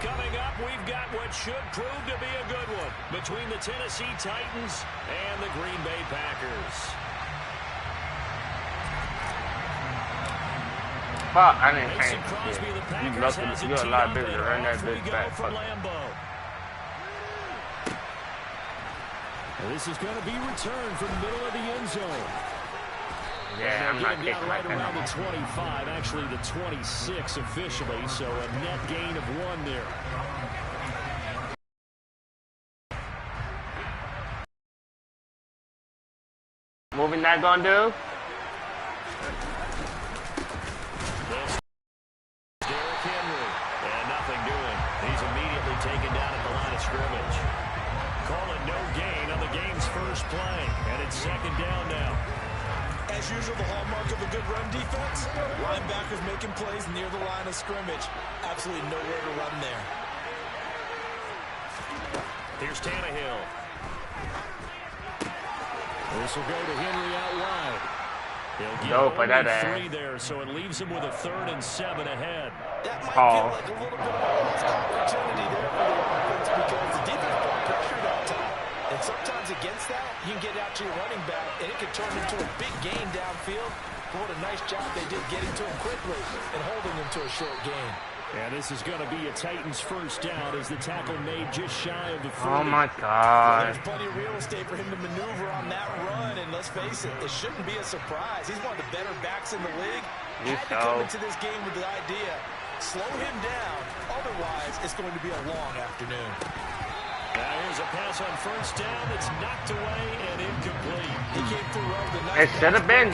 Coming up, we've got what should prove to be a good one between the Tennessee Titans and the Green Bay Packers. Fuck, I didn't change it. You're a lot bigger. Run that bitch back. Fuck. This is going to be returned from the middle of the end zone. Yeah, I'm not kicking right around the 25, actually the 26 officially, so a net gain of 1 there. Moving not gonna do? Derrick Henry, and nothing doing. He's immediately taken down at the line of scrimmage. Calling no gain on the game's first play, and it's second down now. As usual, the hallmark of a good run defense, linebackers making plays near the line of scrimmage. Absolutely nowhere to run there. Here's Tannehill. This will go to Henry out wide. He'll get only 3 there, so it leaves him with a 3rd and 7 ahead. That might feel like a little bit of a missed opportunity there for the offense because the defense got pressured out top. And sometimes against that, you can get out to your running back, and it can turn into a big gain downfield. But what a nice job they did getting to him quickly and holding him to a short gain. And this is going to be a Titans first down as the tackle made just shy of the 40. Oh, my God. There's plenty of real estate for him to maneuver on that run, and let's face it, it shouldn't be a surprise. He's one of the better backs in the league. Had to come into this game with the idea, slow him down, otherwise it's going to be a long afternoon. Now here's a pass on first down that's knocked away and incomplete. He came through the nice. It should have been.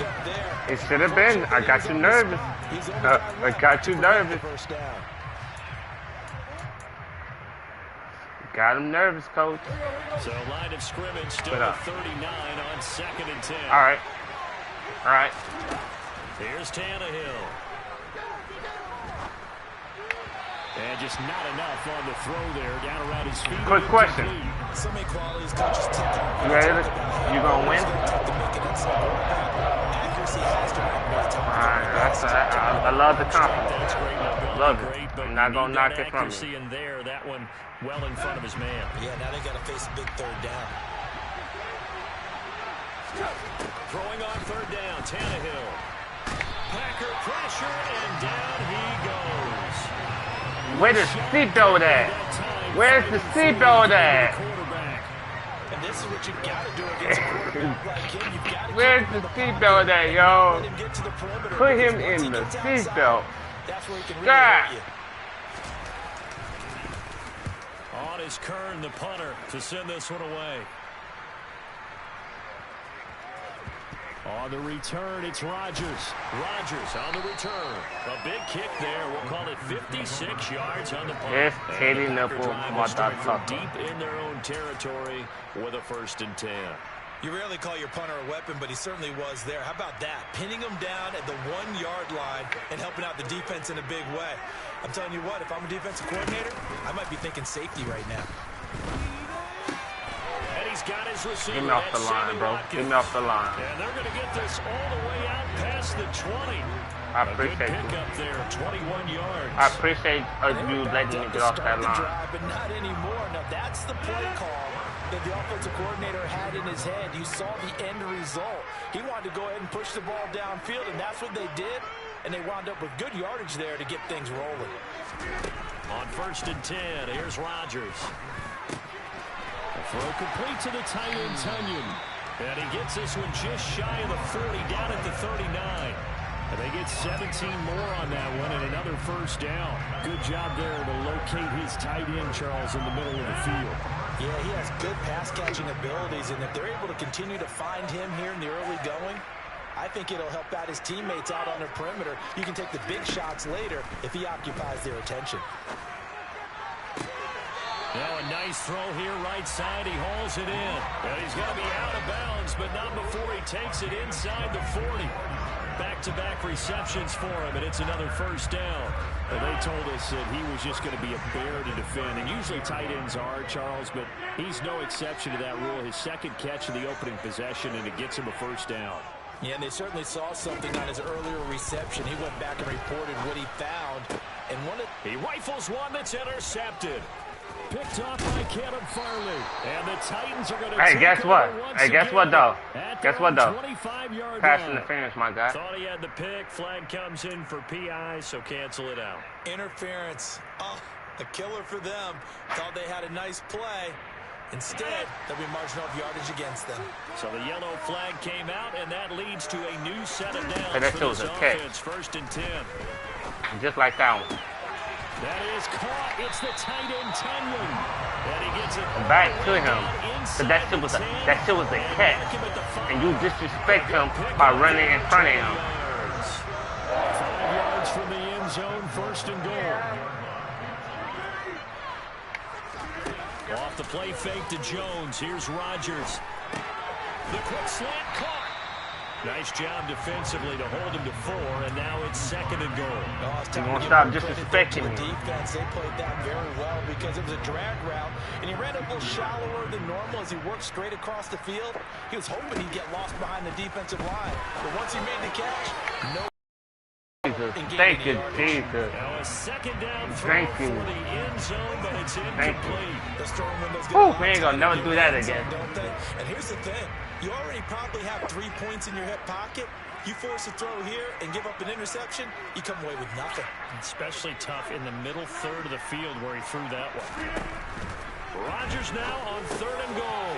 It should have been. I got you nervous. I got you nervous. Got him nervous, coach. So line of scrimmage still at 39 on 2nd and 10. All right. All right. Here's Tannehill. And just not enough on the throw there, down around his feet. Quick question. So many qualities coaches take. You ready? You gonna win? I love the confidence. Love it. I'm not gonna knock it from you. In there, that one well in front of his man. Yeah, now they got to face a big 3rd down. Throwing on 3rd down, Tannehill. Packer pressure, and down he goes. Where's the seatbelt at? Where's the seatbelt at? And this is what you got to do against a quarterback like him. You've got to Where's the seatbelt at, yo? Put him in the seatbelt. That's where he can really hurt you. On is Kern, the punter, to send this one away. On the return, it's Rodgers. Rodgers on the return. A big kick there. We'll call it 56 yards on the punt. Yes, Katie Nipple, deep in their own territory with a 1st and 10. You rarely call your punter a weapon, but he certainly was there. How about that? Pinning him down at the 1-yard line and helping out the defense in a big way. I'm telling you what, if I'm a defensive coordinator, I might be thinking safety right now. Got his receiver. Get me off the line, bro. Get me off the line. And they're going to get this all the way out past the 20. I appreciate you. Up there, 21 yards. I appreciate you letting me get off that line. Drive, but not anymore. Now that's the play call that the offensive coordinator had in his head. You saw the end result. He wanted to go ahead and push the ball downfield, and that's what they did. And they wound up with good yardage there to get things rolling. On 1st and 10, here's Rodgers. Throw complete to the tight end, Tunyon. And he gets this one just shy of the 40, down at the 39. And they get 17 more on that one and another 1st down. Good job there to locate his tight end, Charles, in the middle of the field. Yeah, he has good pass-catching abilities, and if they're able to continue to find him here in the early going, I think it'll help out his teammates out on the perimeter. You can take the big shots later if he occupies their attention. Now a nice throw here right side. He hauls it in. And he's going to be out of bounds, but not before he takes it inside the 40. Back-to-back receptions for him, and it's another 1st down. And they told us that he was just going to be a bear to defend. And usually tight ends are, Charles, but he's no exception to that rule. His 2nd catch of the opening possession, and it gets him a 1st down. Yeah, and they certainly saw something on his earlier reception. He went back and reported what he found. And he rifles one that's intercepted. Picked off by Caleb Farley. And the Titans are going to Hey, guess what? Hey, guess what, though? Guess what, though? Pass interference, my guy. Thought he had the pick. Flag comes in for PI, so cancel it out. Interference. Oh, a killer for them. Thought they had a nice play. Instead, there'll be marginal yardage against them. So the yellow flag came out, and that leads to a new set of downs hey, that for this a catch. offense. 1st and 10. Just like that one. That is caught. It's the tight end, Tunyon. And he gets it back to him. So that shit was a catch. And you disrespect him by running in front of him. 5 yards from the end zone, 1st and goal. Off the play fake to Jones. Here's Rodgers. The quick slant caught. Nice job defensively to hold him to 4, and now it's 2nd and goal. You won't stop disrespecting me. Defense, they played that very well because it was a drag route, and he ran a little shallower than normal as he worked straight across the field. He was hoping he'd get lost behind the defensive line, but once he made the catch, no. Thank you, Jesus. Now a 2nd down throw for the end zone, but it's incomplete. Oh, we ain't gonna never do that again. Don't they? And here's the thing. You already probably have 3 points in your hip pocket. You force a throw here and give up an interception, you come away with nothing. Especially tough in the middle third of the field where he threw that one. Rodgers now on 3rd and goal.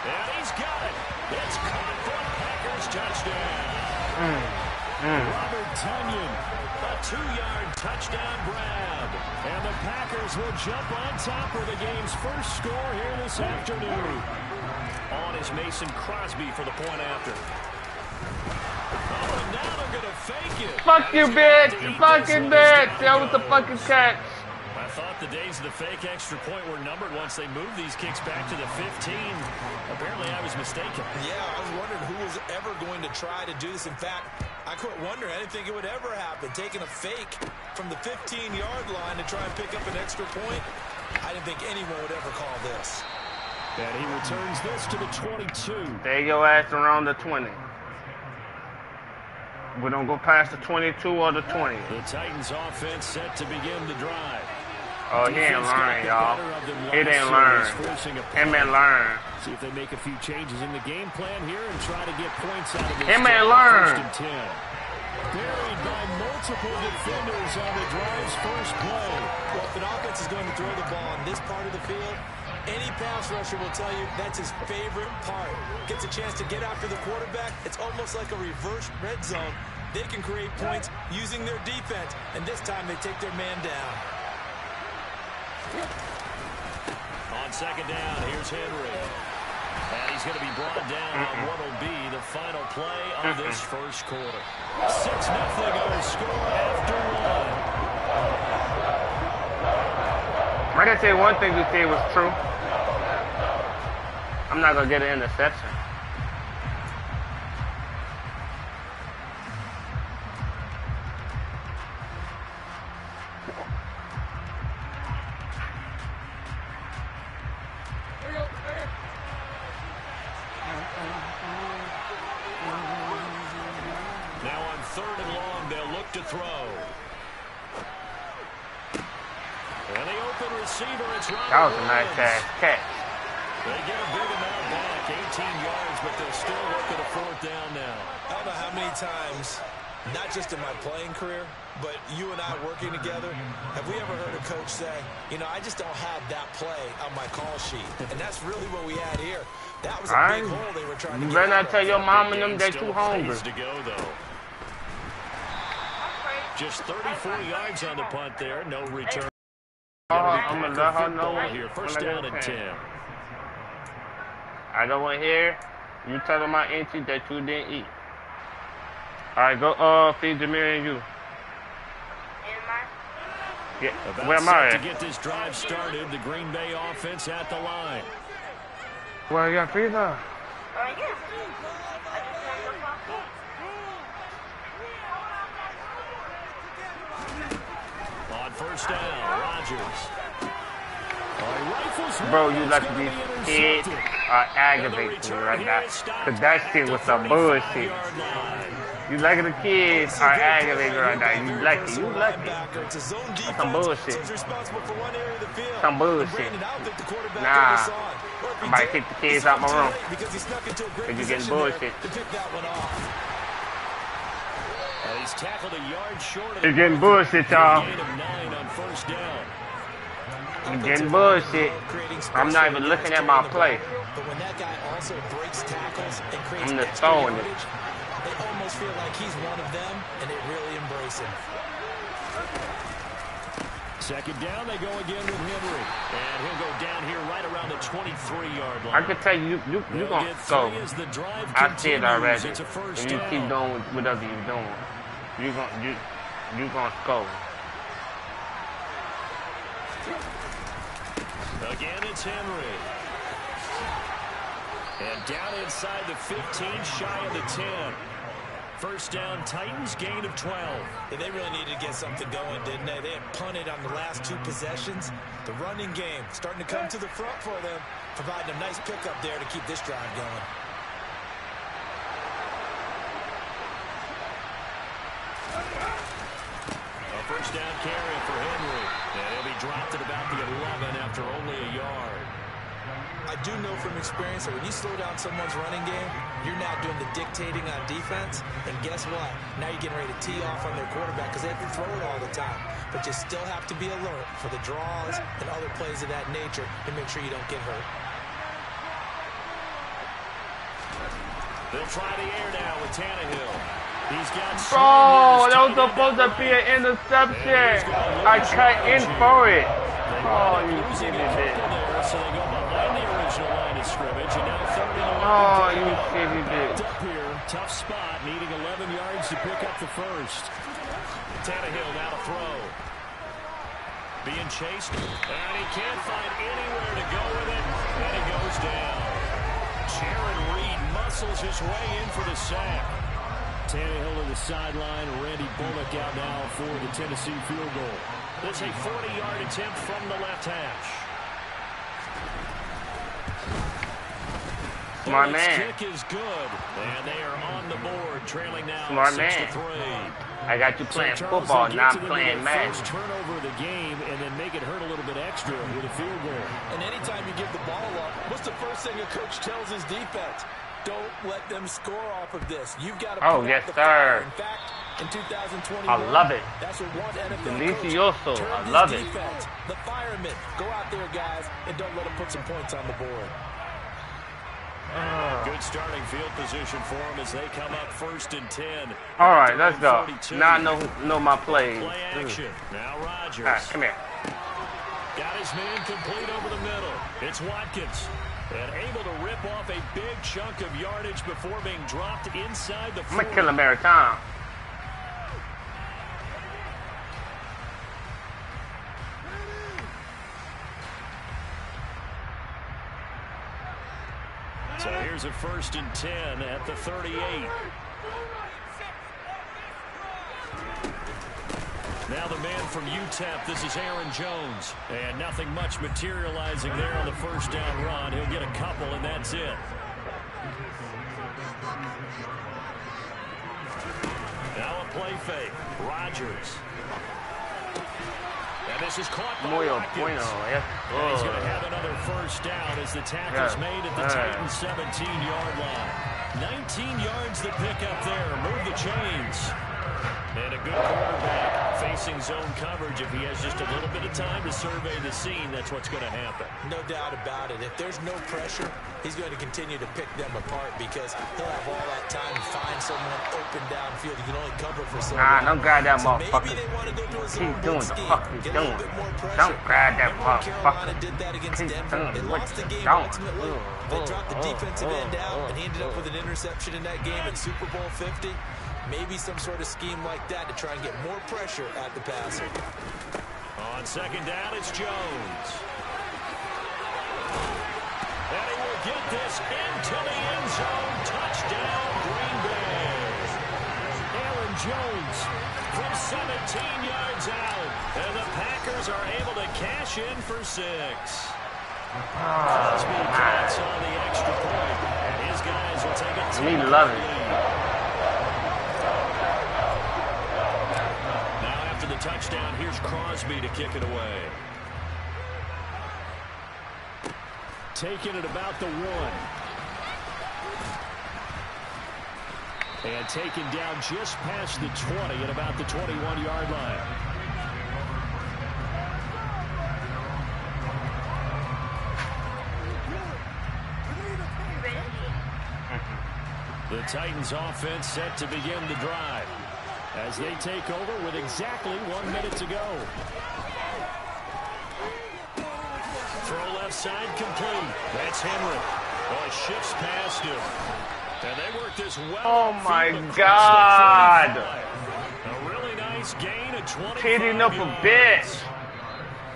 And he's got it. It's caught for a Packers touchdown. Robert Tunyon, a 2-yard touchdown grab. And the Packers will jump on top of the game's first score here this afternoon. On is Mason Crosby for the point after. Oh, and now they're going to fake it. Fuck you, bitch. You fucking bitch. That was the fucking catch. I thought the days of the fake extra point were numbered once they moved these kicks back to the 15. Apparently, I was mistaken. Yeah, I was wondering who was ever going to try to do this. In fact, I quit wondering. I didn't think it would ever happen. Taking a fake from the 15-yard line to try and pick up an extra point, I didn't think anyone would ever call this. And he returns this to the 22. There your ass around the 20. We don't go past the 22 or the 20. The Titans offense set to begin the drive. Oh, he ain't learn, y'all. He didn't learn. Him ain't learn. See if they make a few changes in the game plan here and try to get points out of this. Him ain't learn. 1st and 10. Buried by multiple defenders on the drive's first play. Well, if an offense is going to throw the ball on this part of the field, any pass rusher will tell you that's his favorite part. Gets a chance to get after the quarterback. It's almost like a reverse red zone. They can create points using their defense, and this time they take their man down. On 2nd down, here's Henry. And he's going to be brought down on what will be the final play of this first quarter. 6-0 our score after 1. I can say one thing you say was true. I'm not going to get an interception. Now on 3rd and long, they'll look to throw. And the open receiver, it's Robert. That was a nice catch. They get a big amount back, 18 yards, but they'll still look at a 4th down now. I don't know how many times, not just in my playing career, but you and I working together, have we ever heard a coach say, you know, I just don't have that play on my call sheet. And that's really what we had here. That was a big hole they were trying to get. You better not tell your mom and them they're too hungry. To go, though. Just 34 yards on the punt there, no return. I'm going to let her know. Here, 1st down and 10. I don't want to hear you telling my auntie that you didn't eat. All right, go feed Jameer and you. Yeah, where am I at? To get this drive started, the Green Bay offense at the line. Well, you got feed her. On 1st down, Rodgers. Bro, you like to be scared or aggravated me right now. Because that shit was some bullshit. You lucky the kids are aggravated right now. You lucky. You lucky. That's some bullshit. Some bullshit. Nah. I'm about to kick the kids out my room. Because you're getting bullshit. He's tackled a yard short. You're getting bullshit, y'all. You're getting bullshit. I'm not even looking at my play. But when that guy also breaks tackles and creates I'm just throwing it. They almost feel like he's one of them, and they really embrace him. Second down, they go again with Henry. And he'll go down here right around the 23-yard line. I can tell you going to go. I see it already. And you keep doing whatever you're doing. You're going to score. Again, it's Henry. And down inside the 15, shy of the 10. First down, Titans, gain of 12. And they really needed to get something going, didn't they? They had punted on the last 2 possessions. The running game starting to come to the front for them, providing a nice pickup there to keep this drive going. A first down carry for Henry. And he'll be dropped at about the 11 after only a yard. I do know from experience that when you slow down someone's running game, you're now doing the dictating on defense. And guess what? Now you're getting ready to tee off on their quarterback because they have to throw it all the time. But you still have to be alert for the draws and other plays of that nature to make sure you don't get hurt. They'll try the air now with Tannehill. He's got that was supposed to be an interception. I cut in for it. Oh, you shitty bitch. So they go behind the original line of scrimmage, and now third and Oh, you shitty bitch. up here, tough spot, needing 11 yards to pick up the first. Tannehill now to throw. Being chased, and he can't find anywhere to go with it, and he goes down. Jaron Reed muscles his way in for the sack. Tannehill to the sideline, Randy Bullock out now for the Tennessee field goal. This is a 40-yard attempt from the left hash. Smart man. Kick is good, and they are on the board, trailing now. Smart man. 6-3. I got you playing football, not playing Madden. First turnover of the game, and then make it hurt a little bit extra with a field goal. And anytime you give the ball up, what's the first thing a coach tells his defense? Don't let them score off of this. You've got to Oh, yes, sir. In fact, in 2021, I love it. That's what one NFL Delicioso. coach I love it. Defense, the firemen. Go out there, guys, and don't let them put some points on the board. Good starting field position for them as they come up 1st and 10. All right, let's go. Now I know my plays. Play action. Now Rodgers. All right, come here. Got his man complete over the middle. It's Watkins. And able to rip off a big chunk of yardage before being dropped inside the 40. I'm going to kill him every time. So here's a 1st and 10 at the 38. Now the man from UTEP, this is Aaron Jones. And nothing much materializing there on the first down run. He'll get a couple, and that's it. Now a play fake. Rodgers. And this is caught by Watkins. And he's going to have another first down as the tackle's made at the Titans' 17-yard line. 19 yards to pick up there. Move the chains. And a good quarterback facing zone coverage. If he has just a little bit of time to survey the scene, that's what's going to happen. No doubt about it. If there's no pressure, he's going to continue to pick them apart because he'll have all that time to find someone open downfield. He can only cover for so long. Nah, don't grab that motherfucker. Maybe they want to go to a Keep zone doing blitz the scheme. fuck he's Get a doing. little bit more pressure. Don't grab that Remember Carolina motherfucker. did that against Keep Denver. doing They what lost the you game don't. ultimately. They dropped the defensive end out, and he ended up with an interception in that game in Super Bowl 50. Maybe some sort of scheme like that to try and get more pressure at the passer. On second down, it's Jones. And he will get this into the end zone. Touchdown, Green Bay. Aaron Jones from 17 yards out. And the Packers are able to cash in for 6. Crosby cuts on the extra point. And his guys will take it. We love it. first down. Here's Crosby to kick it away. Taking it about the 1. And taken down just past the 20 at about the 21-yard line. The Titans offense set to begin the drive as they take over with exactly 1 minute to go. Throw left side complete. That's Henry. Oh, he shifts past him. And they work this well. Oh my God. A really nice gain of 25 Hitting up a bit.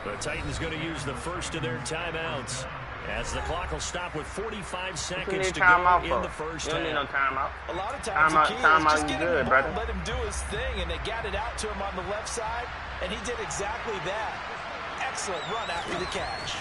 The Titans going to use the first of their timeouts as the clock will stop with 45 seconds to go in the first half. You don't need no timeout. A lot of times the key is just get him the ball, let him do his thing, and they got it out to him on the left side, and he did exactly that. Excellent run after the catch.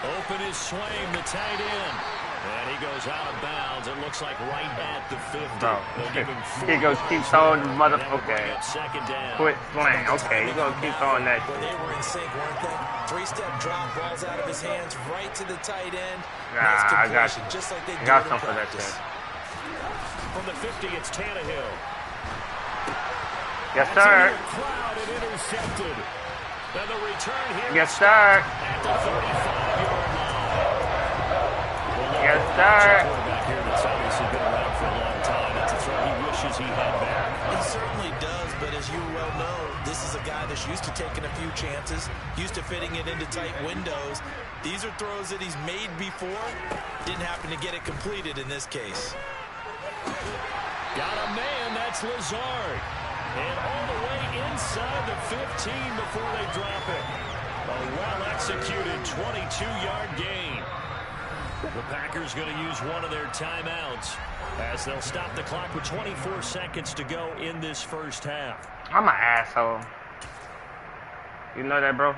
Open is Swain, the tight end. And he goes out of bounds. It looks like right at the 50. Bro, Give him he goes keep throwing the motherfucker. Okay. Second down. Quit playing. Okay, he's gonna keep throwing that Well, shit. they were in sync, weren't they? 3-step drop, balls out of his hands, right to the tight end. Nah, I got you. Just like they I got do in some for that practice. shit. From the 50, it's Tannehill. Yes, sir. Crowd and intercepted. Then the return here. Yes, sir. At the 35-yard line. Yes, sir. Quarterback here that's obviously been around for a long time. That's a throw he wishes he had back. He certainly does, but as you well know, this is a guy that's used to taking a few chances, used to fitting it into tight windows. These are throws that he's made before. Didn't happen to get it completed in this case. Got a man, that's Lazard. And all the way inside the 15 before they drop it. A well-executed 22-yard gain. The Packers going to use one of their timeouts as they'll stop the clock with 24 seconds to go in this first half. I'm an asshole. You know that, bro?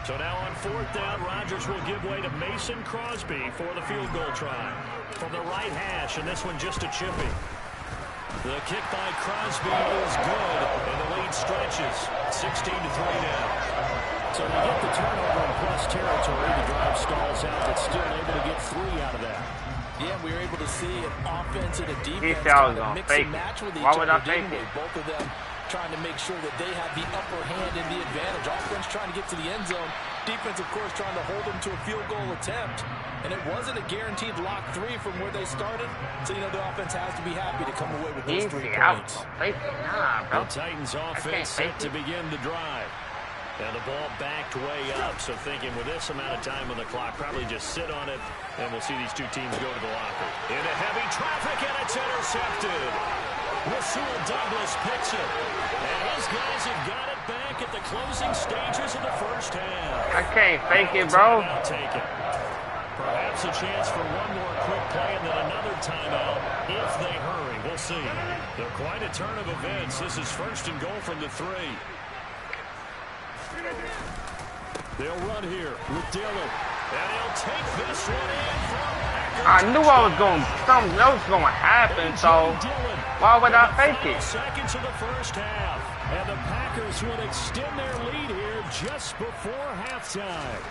So now on 4th down, Rodgers will give way to Mason Crosby for the field goal try. From the right hash, and this one just a chippy. The kick by Crosby is good, and the lead stretches. 16-3 now. So they get the turnover in plus territory. The drive stalls out, but still able to get 3 out of that. Yeah, we were able to see an offense and a defense trying to mix and match with each Why would other. I fake it? Both of them trying to make sure that they have the upper hand and the advantage. Offense trying to get to the end zone. Defense, of course, trying to hold them to a field goal attempt. And it wasn't a guaranteed lock 3 from where they started. So, you know, the offense has to be happy to come away with those 3 points. Nah, bro. The Titans offense set to begin the drive. And the ball backed way up, so thinking with this amount of time on the clock, probably just sit on it, and we'll see these two teams go to the locker. Into heavy traffic, and it's intercepted. Rasul Douglas picks it. And his guys have got it back at the closing stages of the first half. I can't fake it, bro. Taken. Perhaps a chance for one more quick play and then another timeout if they hurry. We'll see. They're quite a turn of events. This is 1st and goal from the 3. They'll run here with Dillon. And he'll take this one in from Packers. I knew I was going, something else was going to happen, so why would I fake it? Seconds of the first half. And the Packers would extend their lead here just before halftime.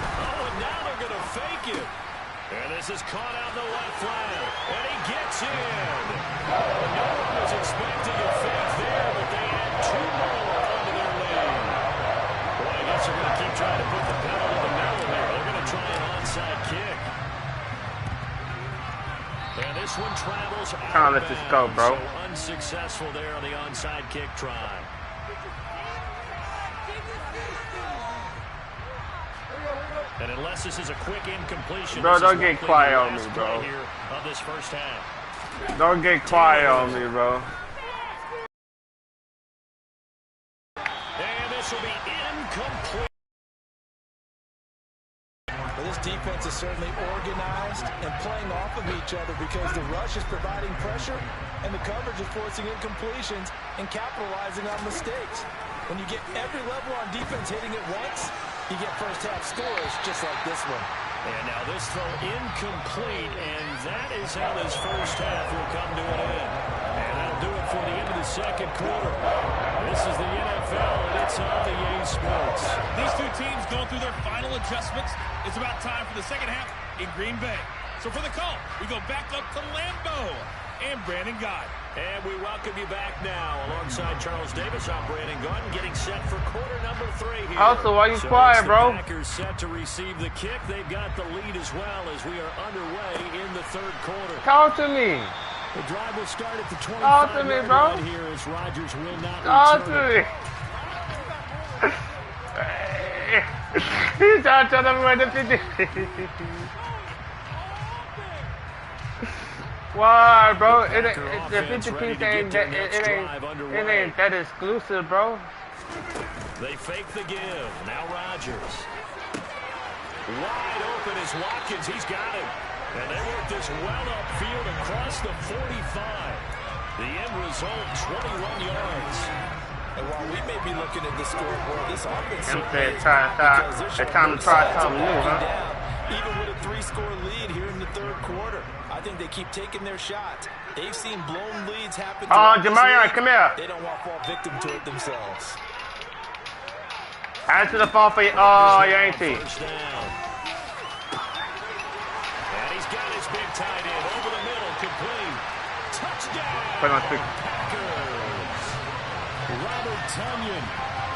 Oh, and now they're going to fake it. And this is caught out in the left flank. And he gets in. No one was expecting a fake there, but they had 2 more onto their lead. Well, I guess they're going to keep trying to put the pedal to the metal here. They're going to try an onside kick. And this one travels out Trying to of let this go, bounds. bro. So unsuccessful there on the onside kick try. And unless this is a quick incompletion, Bro, don't get likely quiet the on me, last bro. play here of this first half. Don't get quiet on me, bro. And this will be incomplete. Well, this defense is certainly organized and playing off of each other because the rush is providing pressure and the coverage is forcing incompletions and capitalizing on mistakes. When you get every level on defense hitting it once, you get first half scores just like this one. And now this throw incomplete, and that is how this first half will come to an end. And that'll do it for the end of the second quarter. This is the NFL, and it's on the EA Sports. These two teams going through their final adjustments. It's about time for the second half in Green Bay. So for the call, we go back up to Lambeau and Brandon Gott. And we welcome you back now. Alongside Charles Davis, I'm Brandon Gott, getting set for quarter number 3 here. Also, why you quiet, bro? The Packers set to receive the kick. They've got the lead as well as we are underway in the third quarter. Talk to me. The drive will start at the 25 Talk to me, bro. Here as Rodgers will not Talk to me. He's trying to tell me the 50. Why, bro? The 50 piece ain't that. It ain't that exclusive, bro. They fake the give. Now Rodgers. Wide open is Watkins. He's got him. And they work this well upfield across the 45. The end result, 21 yards. And while we may be looking at the scoreboard, this offense is time to try something new, huh? Even with a 3-score lead here in the third quarter, I think they keep taking their shots. They've seen blown leads happen. Oh, Jamarion, come here. They don't want to fall victim to it themselves. Add to the phone for you. Oh, you ain't see. First down. And he's got his big tight end over the middle, complete. Touchdown. Put on quick. Packers. Robert Tonyan,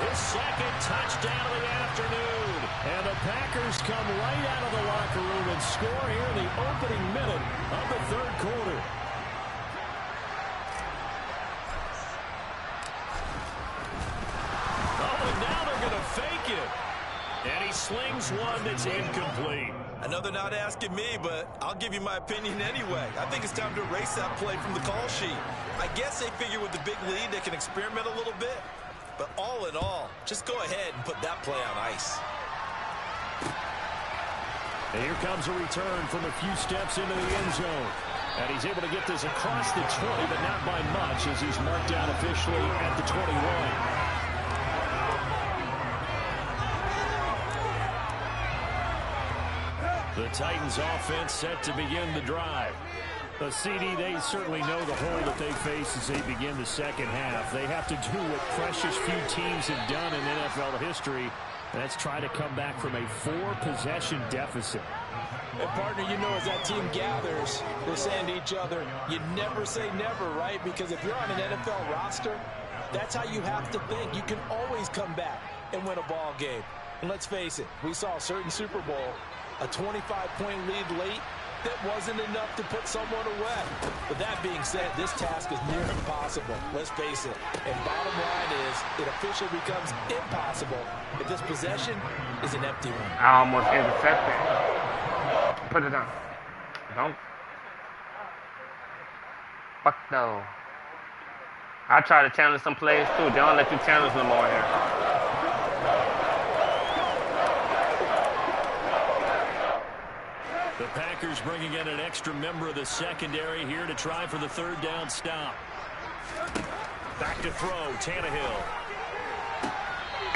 his second touchdown of the afternoon. And the Packers come right out of the locker room and score here in the opening minute of the third quarter. Oh, and now they're going to fake it. And he slings one that's incomplete. Another not asking me, but I'll give you my opinion anyway. I think it's time to erase that play from the call sheet. I guess they figure with the big lead they can experiment a little bit. But all in all, just go ahead and put that play on ice. And here comes a return from a few steps into the end zone. And he's able to get this across the 20, but not by much as he's marked down officially at the 21. The Titans offense set to begin the drive. The CD, they certainly know the hole that they face as they begin the second half. They have to do what precious few teams have done in NFL history. That's try to come back from a 4-possession deficit. And partner, you know, as that team gathers, they're saying to each other, you never say never, right? Because if you're on an NFL roster, that's how you have to think. You can always come back and win a ball game. And let's face it, we saw a certain Super Bowl, a 25-point lead late, that wasn't enough to put someone away. But that being said, this task is near impossible. Let's face it. And bottom line is, it officially becomes impossible if this possession is an empty one. I almost intercepted. Put it down. Don't. Fuck no. I try to challenge some plays too. They don't let you challenge no more here. The Packers bringing in an extra member of the secondary here to try for the third down stop. Back to throw, Tannehill.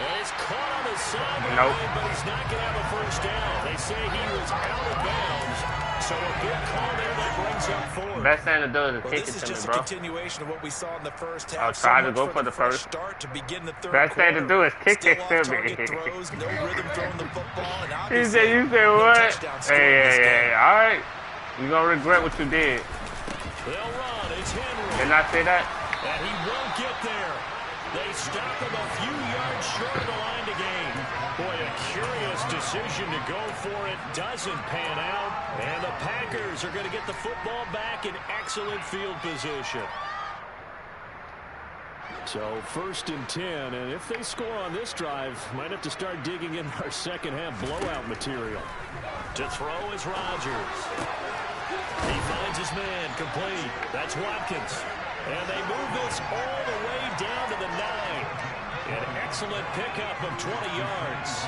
And it's caught on the sideline, but he's not going to have a first down. They say he was out of bounds, so a good call there that brings up fourth. Best thing to do is kick it to me, bro. This is just a continuation of what we saw in the first half. I'll try to go for the first. Start to begin the third Best thing to do is kick it to me. Throws, no rhythm throwing the football, and you said what? Hey, all right. You're going to regret what you did. They'll run. It's Henry. Didn't I say that? And he won't get there. They stop him a few yards short of the line to gain. Boy, a curious decision to go for it. Doesn't pan out. And the Packers are going to get the football back in excellent field position. So 1st and 10, and if they score on this drive, might have to start digging in our second half blowout material. To throw is Rodgers. He finds his man, complete. That's Watkins. And they move this all the way down to the 9. An excellent pickup of 20 yards.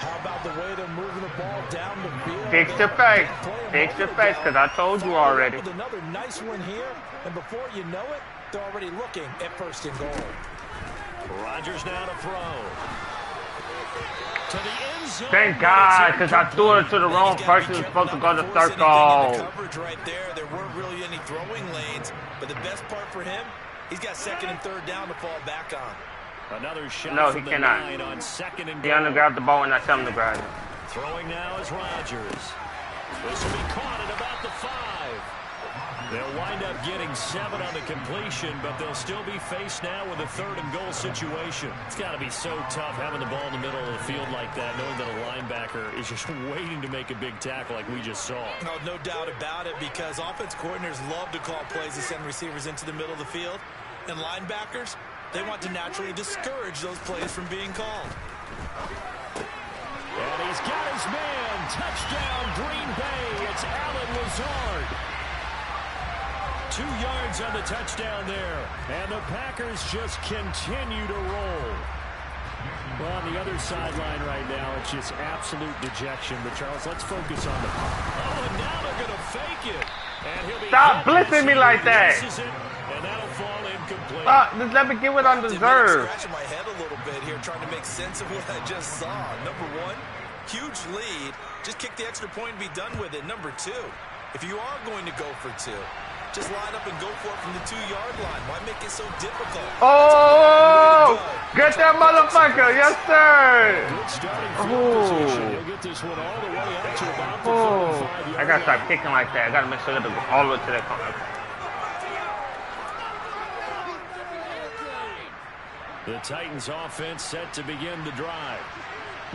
How about the way they're moving the ball down the field? Fix your face. Fix your face, because I told you already. Another nice one here, and before you know it, they're already looking at 1st and goal. Rodgers now to throw. To the end zone. Thank God, because I threw it to the wrong person who's supposed to go to circle. Coverage right there. There weren't really any throwing lanes, but the best part for him, he's got second and third down to fall back on. Another shot. No, he from the cannot. 9 on second and He goal. only grabbed the ball when I tell him to grab it. Throwing now is Rodgers. This will be caught at about the 5. They'll wind up getting 7 on the completion, but they'll still be faced now with a third and goal situation. It's got to be so tough having the ball in the middle of the field like that, knowing that a linebacker is just waiting to make a big tackle like we just saw. No doubt about it, because offense coordinators love to call plays to send receivers into the middle of the field. And linebackers, they want to naturally discourage those plays from being called. And he's got his man. Touchdown, Green Bay. It's Allen Lazard. 2 yards on the touchdown there. And the Packers just continue to roll. Well, on the other sideline right now, it's just absolute dejection. But, Charles, let's focus on the... Oh, and now they're going to fake it. And he'll be... Stop blitzing me like that. And that'll fall incomplete. Just let me get what I deserve. Scratching my head a little bit here, trying to make sense of what I just saw. Number 1, huge lead. Just kick the extra point and be done with it. Number 2, if you are going to go for 2, just line up and go for it from the 2-yard line. Why make it so difficult? Oh! Get that motherfucker! Yes, sir! Good starting field position. He'll get this one all the way out to about the 45-yard I gotta start kicking like that. I gotta make sure that it goes all the way to that corner. The Titans offense set to begin the drive.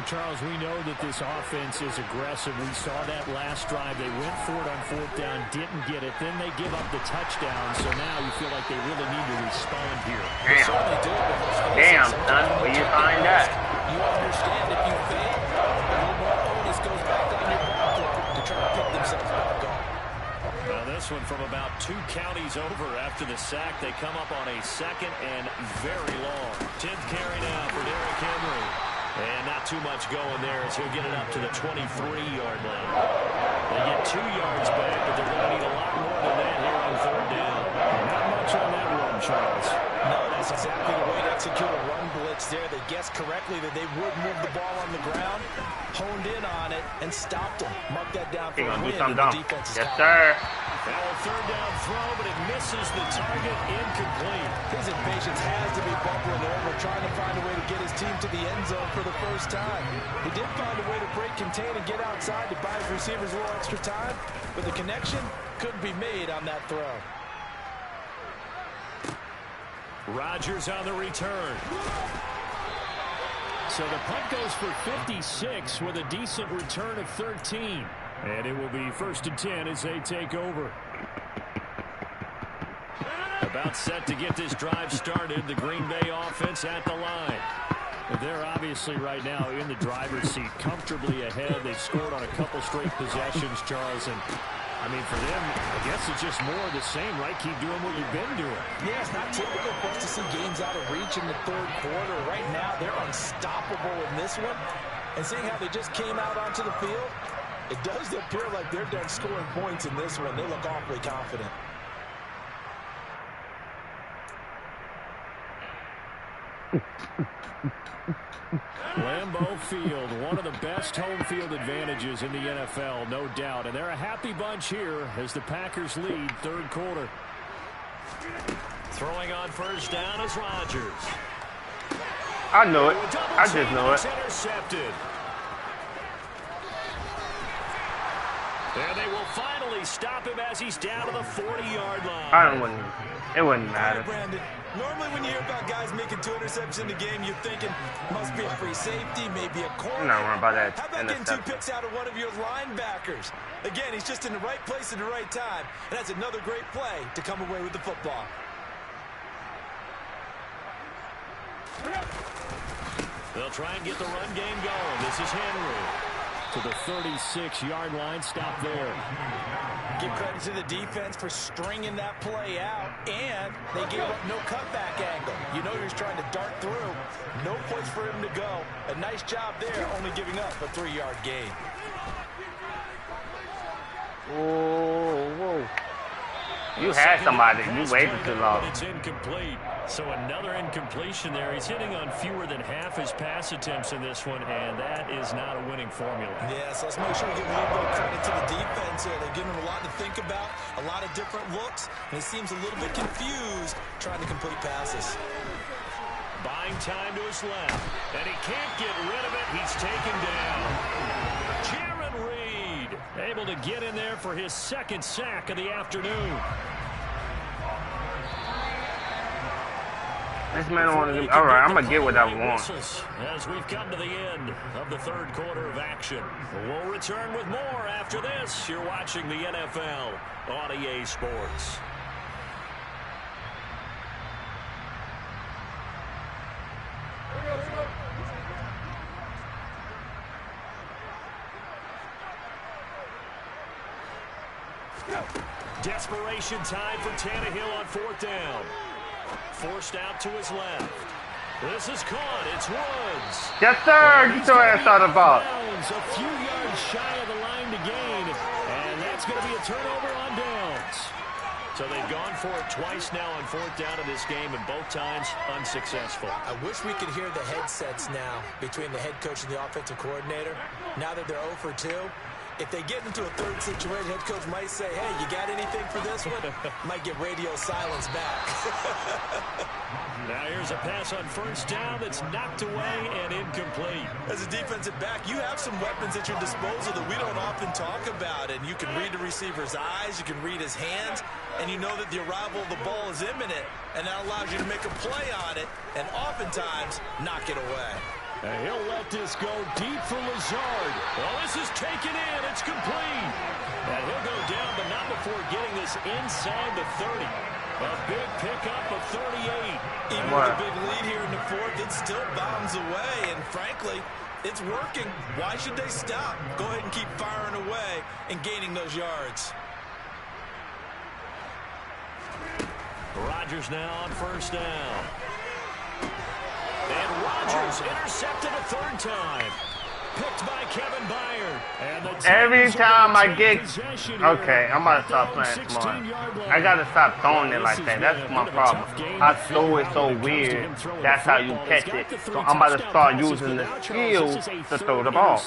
Charles, we know that this offense is aggressive. We saw that last drive. They went for it on 4th down, didn't get it. Then they give up the touchdown. So now you feel like they really need to respond here. Damn, son. Where you find that? You understand if you fail, a little more onus goes back on your ball club to try to pick themselves back up. Well, this one from about 2 counties over after the sack. They come up on a 2nd and very long. 10th carry now for Derrick Henry. And not too much going there as he'll get it up to the 23-yard line. They get 2 yards back, but they're going to need a lot more than that here on 3rd down. Not much on that run, Charles. No, that's exactly the way to execute a run blitz there. They guessed correctly that they would move the ball on the ground, honed in on it, and stopped them. Mark that down for a win. Yes, sir. Now a 3rd down throw, but it misses the target, incomplete. His impatience has to be bubbling over, trying to find a way to get his team to the end zone for the first time. He did find a way to break, contain, and get outside to buy his receivers a little extra time, but the connection couldn't be made on that throw. Rodgers on the return. So the punt goes for 56 with a decent return of 13. And it will be 1st and 10 as they take over. About set to get this drive started. The Green Bay offense at the line. They're obviously right now in the driver's seat, comfortably ahead. They've scored on a couple straight possessions, Charles. And, I mean, for them, I guess it's just more of the same, right? Keep doing what you've been doing. Yeah, it's not typical for us to see games out of reach in the 3rd quarter. Right now, they're unstoppable in this one. And seeing how they just came out onto the field, it does appear like they're done scoring points in this one. They look awfully confident. Lambeau Field, one of the best home field advantages in the NFL, no doubt. And they're a happy bunch here as the Packers lead 3rd quarter. Throwing on 1st down is Rodgers. I know it. I just know it. Intercepted. And they will finally stop him as he's down to the 40-yard line. It wouldn't matter. Brandon, normally when you hear about guys making 2 interceptions in the game, you're thinking must be a free safety, maybe a corner. I'm not worried about that. How about getting 2 picks out of one of your linebackers? Again, he's just in the right place at the right time, and that's another great play to come away with the football. They'll try and get the run game going. This is Henry. To the 36-yard line, stop there. Give credit to the defense for stringing that play out, and they gave up no cutback angle. You know he was trying to dart through. No place for him to go. A nice job there, only giving up a 3-yard gain. Whoa. You had somebody. You waited too long. It's incomplete. So another incompletion there. He's hitting on fewer than half his pass attempts in this one, and that is not a winning formula. Yeah, so let's make sure we give a little bit of credit to the defense here. They've given him a lot to think about, a lot of different looks, and he seems a little bit confused trying to complete passes. Buying time to his left, and he can't get rid of it. He's taken down. Jaron Reed able to get in there for his second sack of the afternoon. This man don't want to do. All right, I'm gonna get what I want. As we've come to the end of the third quarter of action, we'll return with more after this. You're watching the NFL on EA Sports. Desperation time for Tannehill on fourth down. Forced out to his left. This is caught. It's Woods. Yes, sir. Get your ass out of the ball. A few yards shy of the line to gain, and that's going to be a turnover on downs. So they've gone for it twice now on fourth down in this game, and both times unsuccessful. I wish we could hear the headsets now between the head coach and the offensive coordinator. Now that they're 0 for 2. If they get into a third situation, head coach might say, hey, you got anything for this one? Might get radio silence back. Now here's a pass on first down that's knocked away and incomplete. As a defensive back, you have some weapons at your disposal that we don't often talk about. And you can read the receiver's eyes, you can read his hands, and you know that the arrival of the ball is imminent. And that allows you to make a play on it and oftentimes knock it away. And he'll let this go deep for Lazard. Well, this is taken in. It's complete. And he'll go down, but not before getting this inside the 30. A big pickup of 38. Even with a big lead here in the fourth, it still bombs away. And frankly, it's working. Why should they stop? Go ahead and keep firing away and gaining those yards. Rodgers now on first down. And Rodgers intercepted a third time. Picked by Kevin Byard. And every time I get... Okay, I'm about to stop playing smart. I got to stop throwing it like that. That's my problem. I throw it so weird. That's how you catch it. So I'm about to start using the skills to throw the ball.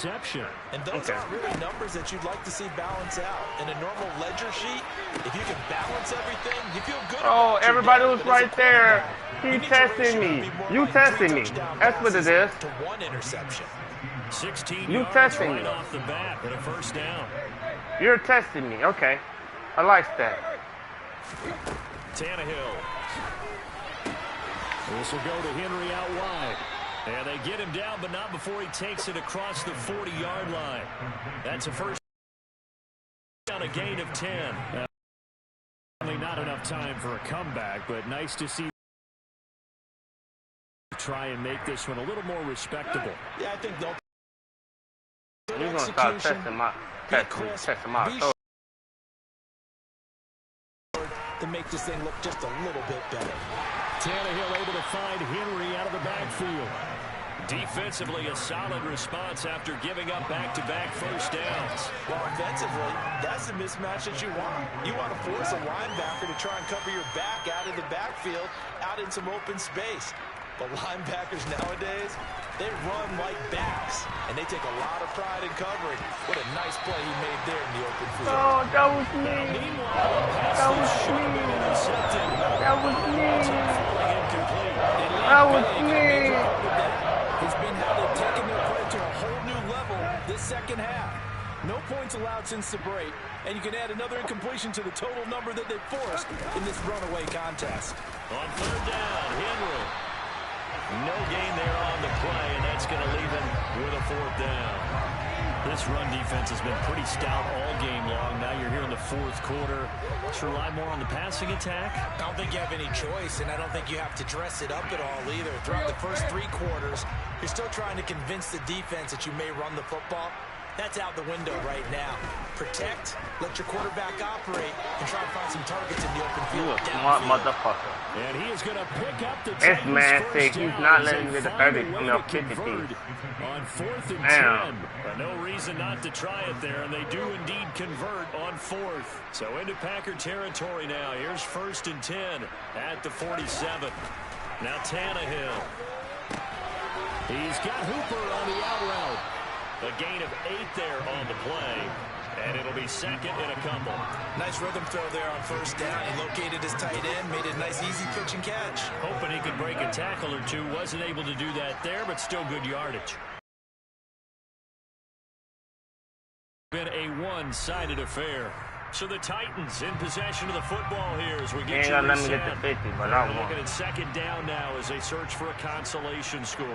And those aren't really numbers that you'd like to see balance out. In a normal ledger sheet, if you can balance everything, you feel good. Oh, everybody was right there. He testing me. You testing me. That's what it is. To one interception. 16 you yards testing right me. off the bat with a first down. You're testing me. Okay. I like that. Tannehill. This will go to Henry out wide. And they get him down, but not before he takes it across the 40-yard line. That's a first down, a gain of 10. Not enough time for a comeback, but nice to see try and make this one a little more respectable. Yeah, I think they'll... You're going to start testing my to make this thing look just a little bit better. Tannehill able to find Henry out of the backfield. Defensively, a solid response after giving up back-to-back first downs. Well, offensively, that's the mismatch that you want. You want to force a linebacker to try and cover your back out of the backfield, out in some open space. But linebackers nowadays, they run like backs, and they take a lot of pride in covering. What a nice play he made there in the open field. Oh, that was me. That was me. That was me. That was me. It's been how they've taken their play to a whole new level this second half. No points allowed since the break, and you can add another incompletion to the total number that they've forced in this runaway contest. On third down, Henry. No gain there on the play, and that's going to leave him with a fourth down. This run defense has been pretty stout all game long. Now you're here in the fourth quarter. Let's rely more on the passing attack. I don't think you have any choice, and I don't think you have to dress it up at all either. Throughout the first 3 quarters, you're still trying to convince the defense that you may run the football. That's out the window right now. Protect, let your quarterback operate, and try to find some targets in the open field. You a smart motherfucker. And he is going to pick up the This man said he's not letting me get the 30, 50 feet. On fourth and 10. No reason not to try it there, and they do indeed convert on fourth. So into Packer territory now. Here's first and 10 at the 47. Now Tannehill. He's got Hooper on the out route. A gain of 8 there on the play. And it'll be second and a couple. Nice rhythm throw there on first down. He located his tight end, made it a nice easy pitch and catch. Hoping he could break a tackle or two. Wasn't able to do that there, but still good yardage. Been a one-sided affair. So the Titans in possession of the football here as we get you let me get the 50, but I won't. Looking at second down now as they search for a consolation score.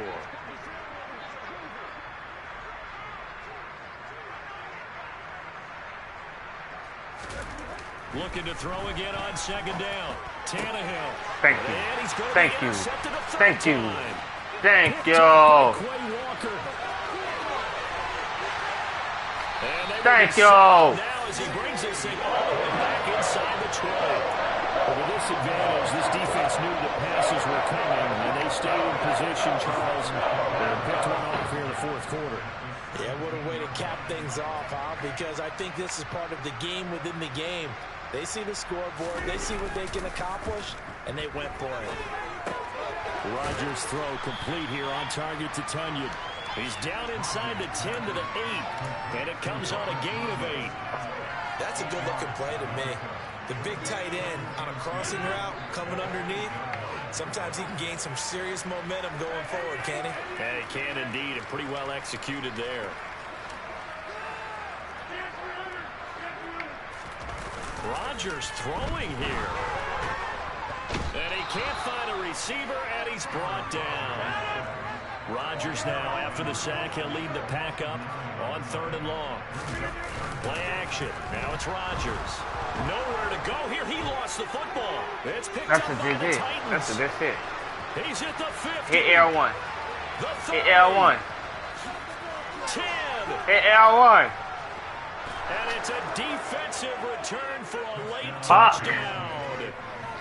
Looking to throw again on second down. Tannehill. Thank you. And he's going Thank to be you. intercepted a third Thank you. time. Thank you. Quay Walker. And they Thank will be you. set now as he brings this thing all the way back inside the 20. But with this advantage, this defense knew the passes were coming, and they stayed in position, Charles, and picked one off here in the fourth quarter. Yeah, what a way to cap things off, huh? Because I think this is part of the game within the game. They see the scoreboard, they see what they can accomplish, and they went for it. Rodgers' throw complete here on target to Tunyon. He's down inside the 10 to the 8, and it comes on a gain of 8. That's a good-looking play to me. The big tight end on a crossing route coming underneath. Sometimes he can gain some serious momentum going forward, can he? Yeah, he can indeed, and pretty well executed there. Rodgers throwing here. And he can't find a receiver, and he's brought down. Rodgers now, after the sack, he'll lead the pack up on 3rd and long. Play action. Now it's Rodgers. Nowhere to go here. He lost the football. It's picked up by the Titans. That's a good hit. He's hit the 50. Hit L1. The 30. Hit L1. 10. Hit L1. And it's a defensive return for a late touchdown.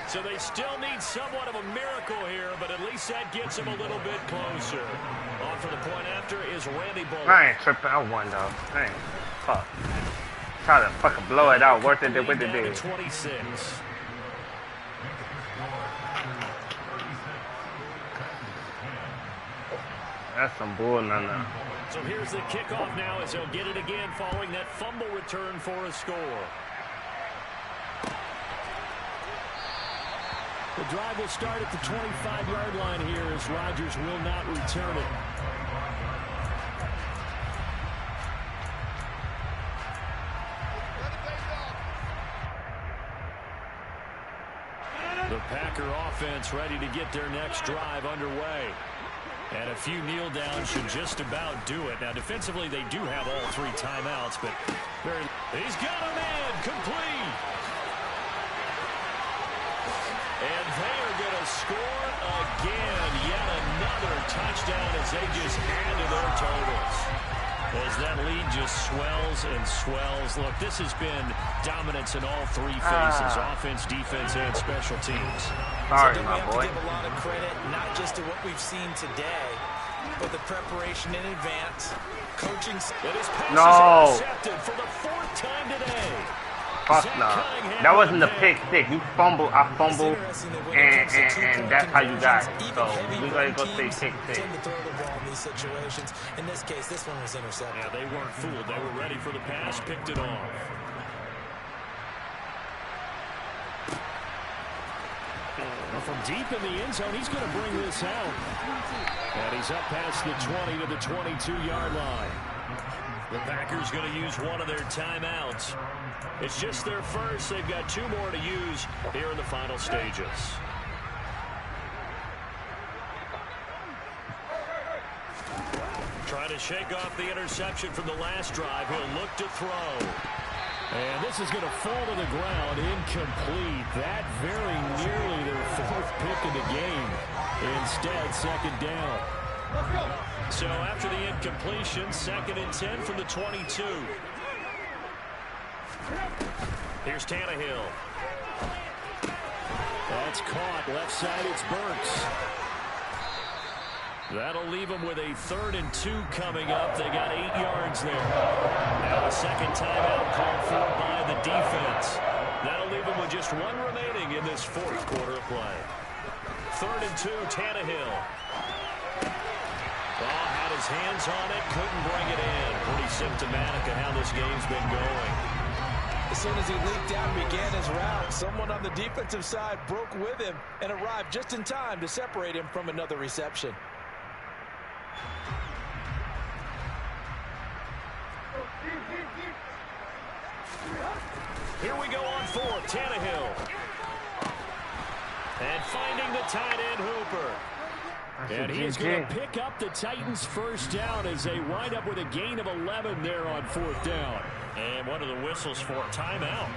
So they still need somewhat of a miracle here, but at least that gets them a little bit closer. On for the point after is Randy Bullock. I ain't tripping. I won, though. Dang. Fuck. Try to fucking blow it out. Worth it with the day. 26. That's some bull, no. So here's the kickoff now as they'll get it again following that fumble return for a score. The drive will start at the 25-yard line here as Rodgers will not return it. The Packer offense ready to get their next drive underway. And a few kneel downs should just about do it. Now, defensively, they do have all 3 timeouts, but he's got a man complete. And they are going to score again. Yet another touchdown as they just add to their totals. As that lead just swells and swells. Look, this has been dominance in all 3 phases. Offense, defense, and special teams. Sorry, so my we have boy. to give a lot of credit, not just to what we've seen today, but the preparation in advance, coaching. And his pass is intercepted for the 4th time today. Fuck no. That wasn't the pick six. You fumble, I fumble, and that's how you got it. So we gotta go say pick six. In this case, this one was intercepted. Yeah, they weren't fooled. They were ready for the pass, picked it off. Well, from deep in the end zone, he's going to bring this out. And he's up past the 20 to the 22-yard line. The Packers going to use one of their timeouts. It's just their first. They've got 2 more to use here in the final stages. Trying to shake off the interception from the last drive. He'll look to throw. And this is going to fall to the ground. Incomplete. That very nearly their 4th pick of the game. Instead, 2nd down. So after the incompletion, 2nd and 10 from the 22. Here's Tannehill. That's caught. Left side, it's Burks. That'll leave them with a 3rd and 2 coming up. They got 8 yards there. Now a 2nd timeout called for by the defense. That'll leave them with just 1 remaining in this 4th quarter of play. 3rd and 2, Tannehill. Oh, had his hands on it, couldn't bring it in. Pretty symptomatic of how this game's been going. As soon as he leaked out and began his route, someone on the defensive side broke with him and arrived just in time to separate him from another reception. Here we go on 4th, Tannehill. And finding the tight end, Hooper. And he is going to pick up the Titans' first down as they wind up with a gain of 11 there on 4th down. And one of the whistles for timeout.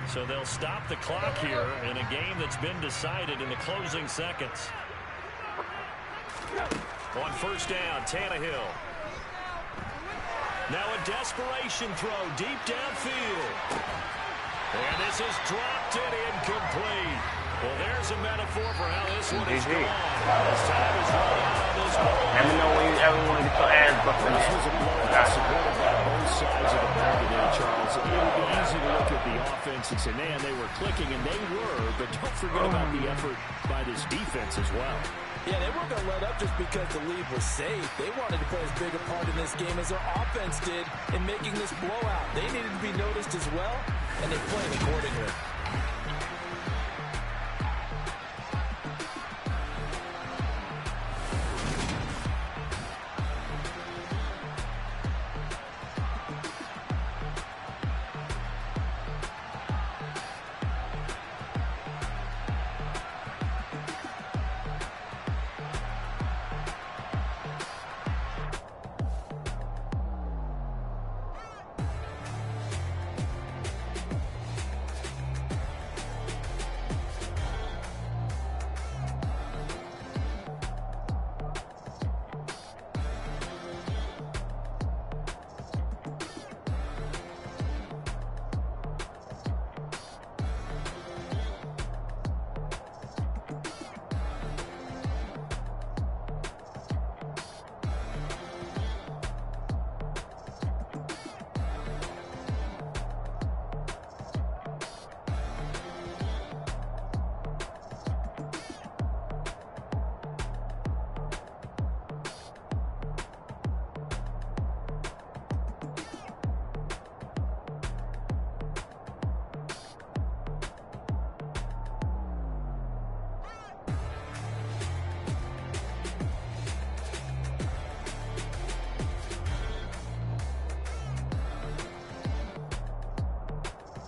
So they'll stop the clock here in a game that's been decided in the closing seconds. On 1st down, Tannehill. Now a desperation throw deep downfield. And this is dropped and incomplete. Well, there's a metaphor for how this one is gone. As time is run out on this ball. Let me know when you ever want to get your ass busted. This was a blowout supported by both sides of the ball today, Charles. It would be easy to look at the offense and say, man, they were clicking, and they were. But don't forget about the effort by this defense as well. Yeah, they weren't going to let up just because the lead was safe. They wanted to play as big a part in this game as their offense did in making this blowout. They needed to be noticed as well, and they played accordingly.